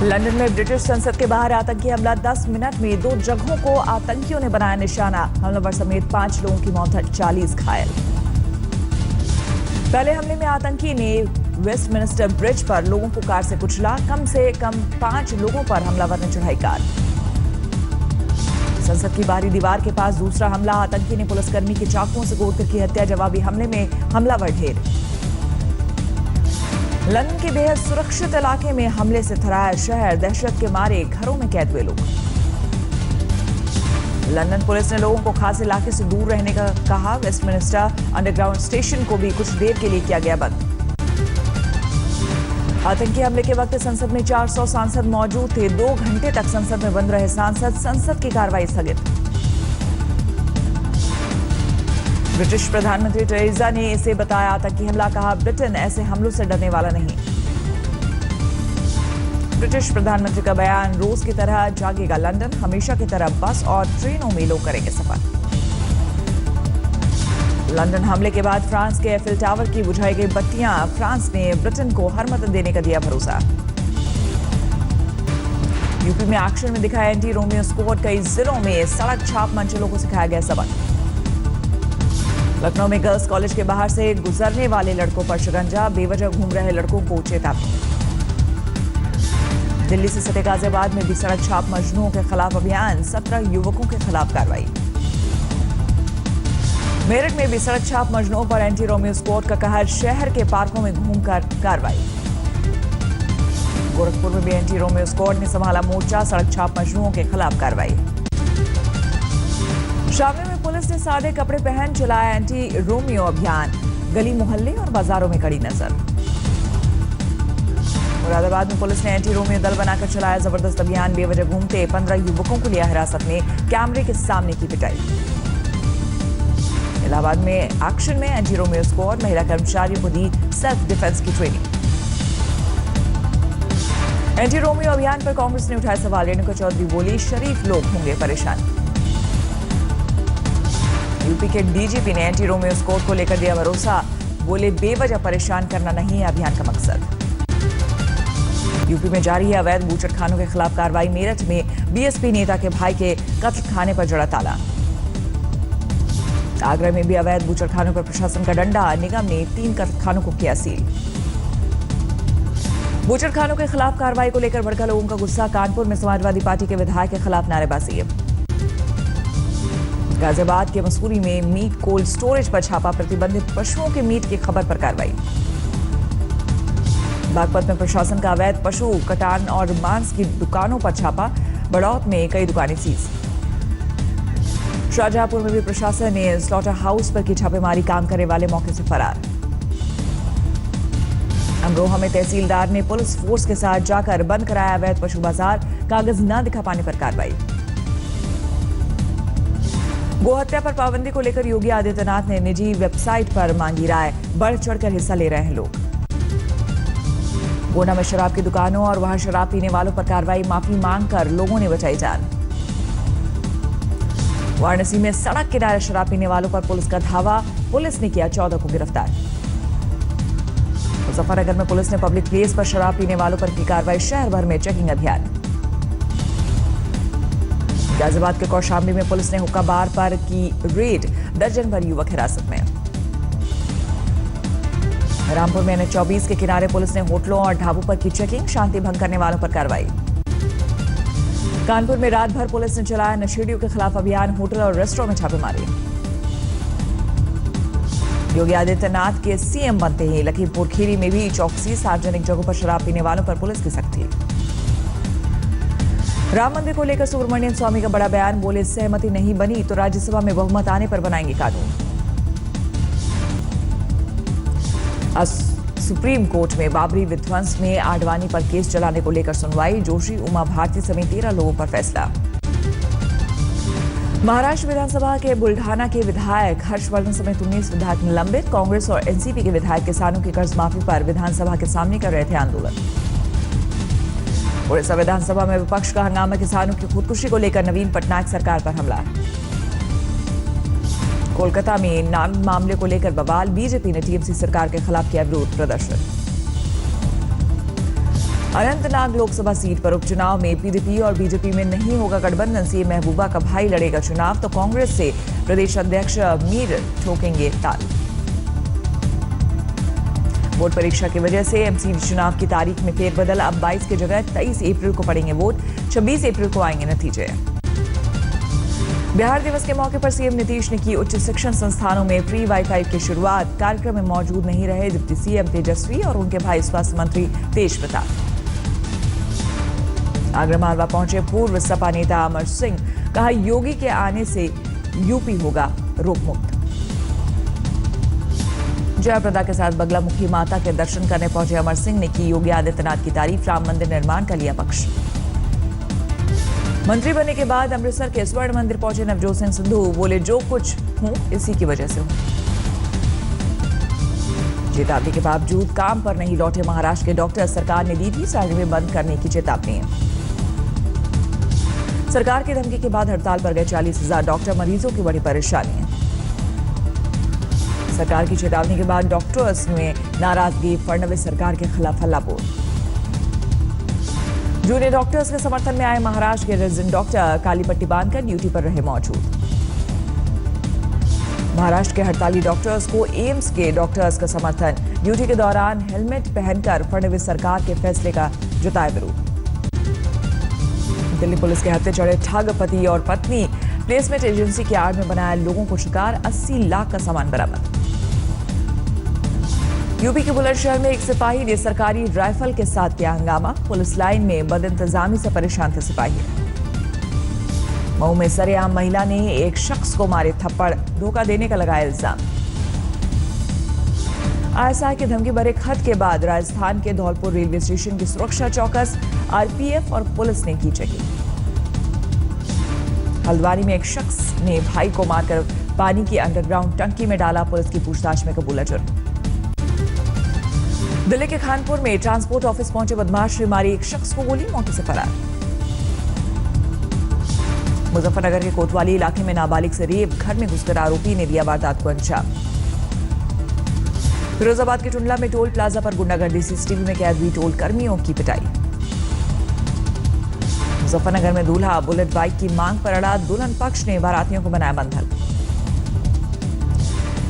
London में British संसद के बाहर आतंकी हमला 10 मिनट में 2 जगहों को आतंकियों ने बनाया निशाना। हमलावर समेत 5 लोगों की मौत, 40 घायल। पहले हमले में आतंकी ने वेस्टमिनिस्टर ब्रिज पर लोगों को कार से कुचला। कम से कम 5 लोगों पर हमलावर ने चढ़ाई कार। संसद की बाहरी दीवार के पास दूसरा हमला, आतंकी ने पुलिसकर्मी के चाकुओं से गोदकर की हत्या। जवाबी हमले में हमलावर ढेर। लंदन के बेहद सुरक्षित इलाके में हमले से थराया शहर, दहशत के मारे घरों में कैद हुए लोग। लंदन पुलिस ने लोगों को खास इलाके से दूर रहने का कहा। वेस्टमिनिस्टर अंडरग्राउंड स्टेशन को भी कुछ देर के लिए किया गया बंद। आतंकी हमले के वक्त संसद में 400 सांसद मौजूद थे। 2 घंटे तक संसद में बंद रहे सांसद। संसद की कार्रवाई स्थगित। ब्रिटिश प्रधानमंत्री टेरेसा ने इसे बताया आतंकी हमला, कहा ब्रिटेन ऐसे हमलों से डरने वाला नहीं। ब्रिटिश प्रधानमंत्री का बयान, रोज की तरह जागेगा लंदन, हमेशा की तरह बस और ट्रेनों में लोग करेंगे सफर। लंदन हमले के बाद फ्रांस के एफिल टावर की बुझाई गई बत्तियां, फ्रांस ने ब्रिटेन को हर मदद देने का दिया भरोसा। यूपी में एक्शन में दिखाया एंटी रोमियो स्क्वाड, कई जिलों में सड़क छाप मंचलों को सिखाया गया सबक। लखनऊ में गर्ल्स कॉलेज के बाहर से गुजरने वाले लड़कों पर शिकंजा, बेवजह घूम रहे लड़कों को चेतावनी। दिल्ली से सटे गाजियाबाद में भी सड़क छाप मजनूओं के खिलाफ अभियान, 17 युवकों के खिलाफ कार्रवाई। मेरठ में भी सड़क छाप मजनूओं पर एंटी रोमियो स्क्वाड का कहर, शहर के पार्कों में घूमकर कार्रवाई। गोरखपुर में भी एंटी रोमियो स्क्वाड ने संभाला मोर्चा, सड़क छाप मजनूओं के खिलाफ कार्रवाई। शामली में पुलिस ने सादे कपड़े पहन चलाया एंटी रोमियो अभियान, गली मोहल्ले और बाजारों में कड़ी नजर। मुरादाबाद में पुलिस ने एंटी रोमियो दल बनाकर चलाया जबरदस्त अभियान, बेवजह घूमते 15 युवकों को लिया हिरासत में, कैमरे के सामने की पिटाई। इलाहाबाद में एक्शन में एंटी रोमियो स्क्वाड, महिला कर्मचारियों को दी सेल्फ डिफेंस की ट्रेनिंग। एंटी रोमियो अभियान पर कांग्रेस ने उठाया सवाल, रेणुका चौधरी बोली शरीफ लोग होंगे परेशान। यूपी के डीजीपी ने एंटी रोमियो स्क्वाड को लेकर दिया भरोसा, बोले बेवजह परेशान करना नहीं है अभियान का मकसद। यूपी में जारी है अवैध बूचड़खानों के खिलाफ कार्रवाई। मेरठ में बीएसपी नेता के भाई के कत्ल खाने पर जड़ा ताला। आगरा में भी अवैध बूचड़खानों पर प्रशासन का डंडा, निगम ने 3 कत्लखानों को किया सील। बूचड़खानों के खिलाफ कार्रवाई को लेकर भड़का लोगों का गुस्सा, कानपुर में समाजवादी पार्टी के विधायक के खिलाफ नारेबाजी। गाजियाबाद के मसूरी में मीट कोल्ड स्टोरेज पर छापा, प्रतिबंधित पशुओं के मीट की खबर पर कार्रवाई। बागपत में प्रशासन का अवैध पशु कटान और मांस की दुकानों पर छापा, बड़ौत में कई दुकानें सीज। शाहजहांपुर में भी प्रशासन ने स्लॉटर हाउस पर की छापेमारी, काम करने वाले मौके से फरार। अमरोहा में तहसीलदार ने पुलिस फोर्स के साथ जाकर बंद कराया अवैध पशु बाजार, कागज न दिखा पाने पर कार्रवाई। गोहत्या पर पाबंदी को लेकर योगी आदित्यनाथ ने निजी वेबसाइट पर मांगी राय, बढ़ चढ़कर हिस्सा ले रहे हैं लोग। गोंडा में शराब की दुकानों और वहां शराब पीने वालों पर कार्रवाई, माफी मांगकर लोगों ने बचाई जान। वाराणसी में सड़क किनारे शराब पीने वालों पर पुलिस का धावा, पुलिस ने किया 14 को गिरफ्तार। मुजफ्फरनगर में पुलिस ने पब्लिक प्लेस पर शराब पीने वालों पर की कार्रवाई, शहर भर में चेकिंग अभियान। गाजियाबाद के कौशाम्बी में पुलिस ने हुक्का बार पर की रेड, दर्जन भर युवक हिरासत में। रामपुर में NH-24 के किनारे पुलिस ने होटलों और ढाबों पर की चेकिंग, शांति भंग करने वालों पर कार्रवाई। कानपुर में रात भर पुलिस ने चलाया नशेड़ियों के खिलाफ अभियान, होटल और रेस्टोरेंट में छापेमारी। योगी आदित्यनाथ के सीएम बनते ही लखीमपुर खीरी में भी चौकसी, सार्वजनिक जगहों पर शराब पीने वालों पर पुलिस की सख्ती। राम मंदिर को लेकर सुब्रमण्यम स्वामी का बड़ा बयान, बोले सहमति नहीं बनी तो राज्यसभा में बहुमत आने पर बनाएंगे कानून। आज सुप्रीम कोर्ट में बाबरी विध्वंस में आडवाणी पर केस चलाने को लेकर सुनवाई, जोशी, उमा भारती समेत 13 लोगों पर फैसला। महाराष्ट्र विधानसभा के बुल्ढाना के विधायक हर्षवर्धन समेत 19 विधायक निलंबित, कांग्रेस और एनसीपी के विधायक किसानों की कर्ज माफी पर विधानसभा के सामने कर रहे थे आंदोलन। उड़ीसा विधानसभा में विपक्ष का हंगामा, किसानों की खुदकुशी को लेकर नवीन पटनायक सरकार पर हमला। कोलकाता में नान मामले को लेकर बवाल, बीजेपी ने टीएमसी सरकार के खिलाफ किया विरोध प्रदर्शन। अनंतनाग लोकसभा सीट पर उपचुनाव में पीडीपी और बीजेपी में नहीं होगा गठबंधन। सीएम महबूबा का भाई लड़ेगा चुनाव तो कांग्रेस से प्रदेश अध्यक्ष मीर ठोकेंगे ताल। वोट परीक्षा की वजह से एमसीडी चुनाव की तारीख में फेरबदल। अब 22 की जगह 23 अप्रैल को पड़ेंगे वोट, 26 अप्रैल को आएंगे नतीजे। बिहार दिवस के मौके पर सीएम नीतीश ने की उच्च शिक्षण संस्थानों में फ्री वाईफाई की शुरुआत। कार्यक्रम में मौजूद नहीं रहे डिप्टी सीएम तेजस्वी और उनके भाई स्वास्थ्य मंत्री तेज प्रताप। आगरा मालवा पहुंचे पूर्व सपा नेता अमर सिंह, कहा योगी के आने से यूपी होगा रोग मुक्त। जयप्रदा के साथ बगलामुखी माता के दर्शन करने पहुंचे अमर सिंह ने की योगी आदित्यनाथ की तारीफ। राम मंदिर निर्माण का लिया पक्ष। मंत्री बनने के बाद अमृतसर के स्वर्ण मंदिर पहुंचे नवजोत सिंह सिद्धू, बोले जो कुछ हूं इसी की वजह से हूं। चेतावनी के बावजूद काम पर नहीं लौटे महाराष्ट्र के डॉक्टर, सरकार ने दी थी सर्वे बंद करने की चेतावनी। सरकार की धमकी के बाद हड़ताल पर गए 40,000 डॉक्टर, मरीजों की बड़ी परेशानी है। सरकार की चेतावनी के बाद डॉक्टर्स में नाराजगी, फडणवीस सरकार के खिलाफ हल्ला बोल। जूनियर डॉक्टर्स के समर्थन में आए महाराष्ट्र के रेजिडेंट डॉक्टर, काली पट्टी बांधकर ड्यूटी पर रहे मौजूद। महाराष्ट्र के हड़ताली डॉक्टर्स को एम्स के डॉक्टर्स का समर्थन, ड्यूटी के दौरान हेलमेट पहनकर फडणवीस सरकार के फैसले का जताया विरोध। दिल्ली पुलिस के हत्थे चढ़े ठग पति और पत्नी, प्लेसमेंट एजेंसी की आड़ में बनाया लोगों को शिकार, 80 लाख का सामान बरामद। यूपी के बुलंदशहर में एक सिपाही ने सरकारी राइफल के साथ किया हंगामा, पुलिस लाइन में बदइंतजामी से परेशान थे सिपाही। मऊ में सरेआम महिला ने एक शख्स को मारे थप्पड़, धोखा देने का लगाया इल्जाम। आईएसआई के धमकी भरे खत के बाद राजस्थान के धौलपुर रेलवे स्टेशन की सुरक्षा चौकस, आरपीएफ और पुलिस ने की चेकिंग। हल्द्वानी में एक शख्स ने भाई को मारकर पानी की अंडरग्राउंड टंकी में डाला, पुलिस की पूछताछ में कबूला जुर्म। दिल्ली के खानपुर में ट्रांसपोर्ट ऑफिस पहुंचे बदमाश ने मारी एक शख्स को गोली, मौके से फरार। मुजफ्फरनगर के कोतवाली इलाके में नाबालिग से रेप, घर में घुसकर आरोपी ने दिया वारदात को अंजाम। फिरोजाबाद के टुंडला में टोल प्लाजा पर गुंडागर्दी, सीसीटीवी में कैद हुई टोल कर्मियों की पिटाई। मुजफ्फरनगर में दूल्हा बुलेट बाइक की मांग पर अड़ा, दुल्हन पक्ष ने बारातियों को बनाया बंधक।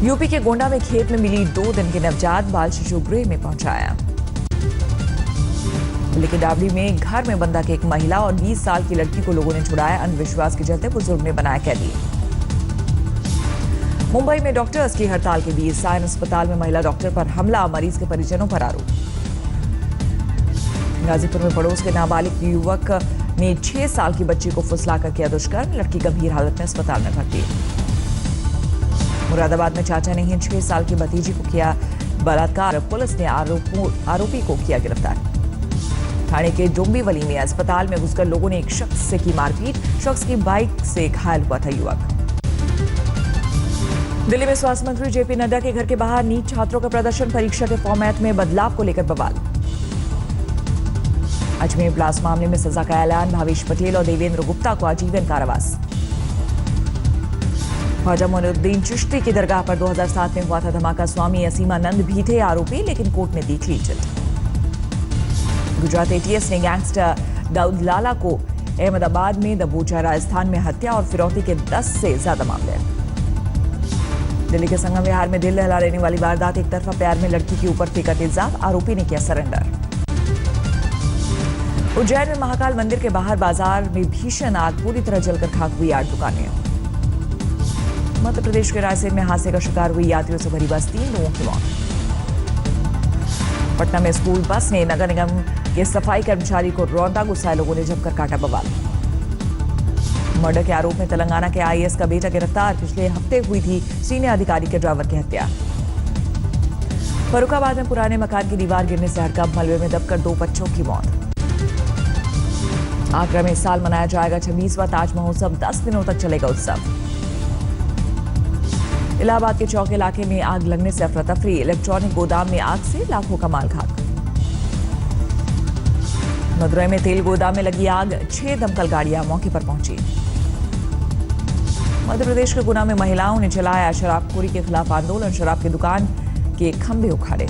यूपी के गोंडा में खेत में मिली 2 दिन के नवजात, बाल शिशु गृह में पहुंचाया। दिल्ली के डाबली में घर में बंद एक महिला और 20 साल की लड़की को लोगों ने छुड़ाया, अंधविश्वास के चलते बुजुर्ग ने बनाया कैदी। मुंबई में डॉक्टर्स की हड़ताल के बीच सायन अस्पताल में महिला डॉक्टर पर हमला, मरीज के परिजनों पर आरोप। गाजीपुर में पड़ोस के नाबालिग युवक ने 6 साल की बच्ची को फुसलाकर किया दुष्कर्म, लड़की गंभीर हालत में अस्पताल में भर्ती। मुरादाबाद में चाचा ने ही 6 साल की भतीजी को किया बलात्कार, पुलिस ने आरोपी को किया गिरफ्तार। ठाणे के डोंबिवली में अस्पताल में घुसकर लोगों ने एक शख्स से की मारपीट, शख्स की बाइक से घायल हुआ था युवक। दिल्ली में स्वास्थ्य मंत्री जेपी नड्डा के घर के बाहर नीट छात्रों का प्रदर्शन, परीक्षा के फॉर्मेट में बदलाव को लेकर बवाल। अजमेर ब्लास्ट मामले में सजा का ऐलान, भावेश पटेल और देवेंद्र गुप्ता को आजीवन कारावास। ख्वाजा मोइनुद्दीन चिश्ती की दरगाह पर 2007 में हुआ था धमाका, स्वामी असीमानंद भी थे आरोपी, लेकिन कोर्ट ने दी क्लीन चिट। गुजरात एटीएस ने गैंगस्टर दाऊद लाला को अहमदाबाद में दबोचा, राजस्थान में हत्या और फिरौती के 10 से ज्यादा मामले। दिल्ली के संगम विहार में दिल दहला देने वाली वारदात, एक तरफा प्यार में लड़की के ऊपर फेंका तेजाब, आरोपी ने किया सरेंडर। उज्जैन में महाकाल मंदिर के बाहर बाजार में भीषण आग, पूरी तरह जलकर खाक हुई 8 दुकानें। मध्य प्रदेश के रायसेन में हादसे का शिकार हुई यात्रियों से भरी बस, 3 लोगों की मौत। पटना में स्कूल बस ने नगर निगम के सफाई कर्मचारी को रौंदा, गुस्साए लोगों ने जमकर काटा बवाल। मर्डर के आरोप में तेलंगाना के आईएएस का बेटा गिरफ्तार, पिछले हफ्ते हुई थी सीनियर अधिकारी के ड्राइवर की हत्या। फर्रुखाबाद में पुराने मकान की दीवार गिरने से हड़कंप, मलबे में दबकर 2 बच्चों की मौत। आगरा में इस साल मनाया जाएगा 26वां ताज महोत्सव, 10 दिनों तक चलेगा उत्सव। इलाहाबाद के चौक इलाके में आग लगने से अफरा तफरी, इलेक्ट्रॉनिक गोदाम में आग से लाखों का माल खाक। मदुरई में तेल गोदाम में लगी आग, 6 दमकल गाड़ियां मौके पर पहुंची। मध्य प्रदेश के गुना में महिलाओं ने चलाया शराबखोरी के खिलाफ आंदोलन, शराब की दुकान के खंभे उखाड़े।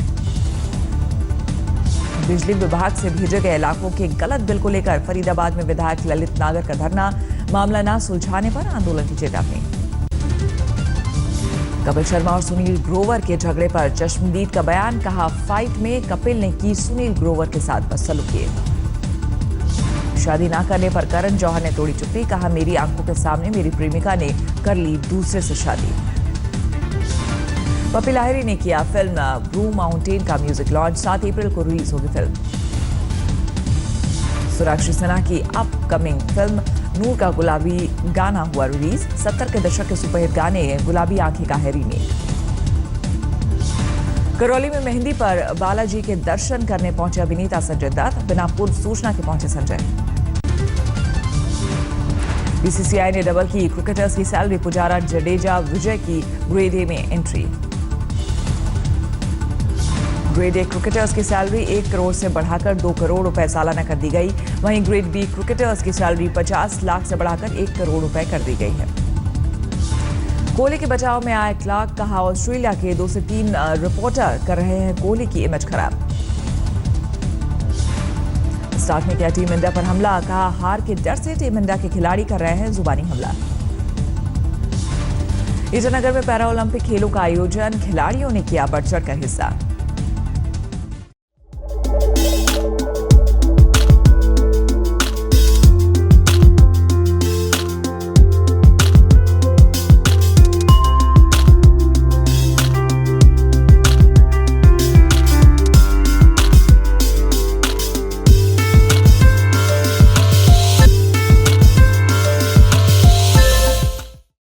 बिजली विभाग से भेजे गए इलाकों के गलत बिल को लेकर फरीदाबाद में विधायक ललित नागर का धरना, मामला न सुलझाने पर आंदोलन की चेतावनी। कपिल शर्मा और सुनील ग्रोवर के झगड़े पर चश्मदीद का बयान, कहा फाइट में कपिल ने की सुनील ग्रोवर के साथ बदसलूकी। शादी ना करने पर करण जौहर ने तोड़ी चुप्पी, कहा मेरी आंखों के सामने मेरी प्रेमिका ने कर ली दूसरे से शादी। पप्पी लाहिरी ने किया फिल्म ब्लू माउंटेन का म्यूजिक लॉन्च, 7 अप्रैल को रिलीज होगी फिल्म। सोनाक्षी सिन्हा की अपकमिंग फिल्म नूर का गुलाबी गाना हुआ रिलीज, 70 के दशक के सुपरहिट गाने गुलाबी आंखें का है रीमेक। करौली में मेहंदी पर बालाजी के दर्शन करने पहुंचे अभिनेता संजय दत्त, बिना पूर्व सूचना के पहुंचे संजय। बीसीसीआई ने डबल की क्रिकेटर्स की सैलरी, पुजारा जडेजा विजय की ग्रेड ए में एंट्री। ग्रेड ए क्रिकेटर्स की सैलरी 1 करोड़ से बढ़ाकर 2 करोड़ रुपए सालाना कर दी गई, वहीं ग्रेड बी क्रिकेटर्स की सैलरी 50 लाख से बढ़ाकर 1 करोड़ रुपए कर दी गई है। कोहली के बचाव में आए क्लार्क, कहा ऑस्ट्रेलिया के 2 से 3 रिपोर्टर कर रहे हैं कोहली की इमेज खराब। स्टार्क ने किया टीम इंडिया पर हमला, कहा हार के डर से टीम इंडिया के खिलाड़ी कर रहे हैं जुबानी हमला। ईटानगर में पैरा ओलंपिक खेलों का आयोजन, खिलाड़ियों ने किया बढ़ चढ़कर हिस्सा।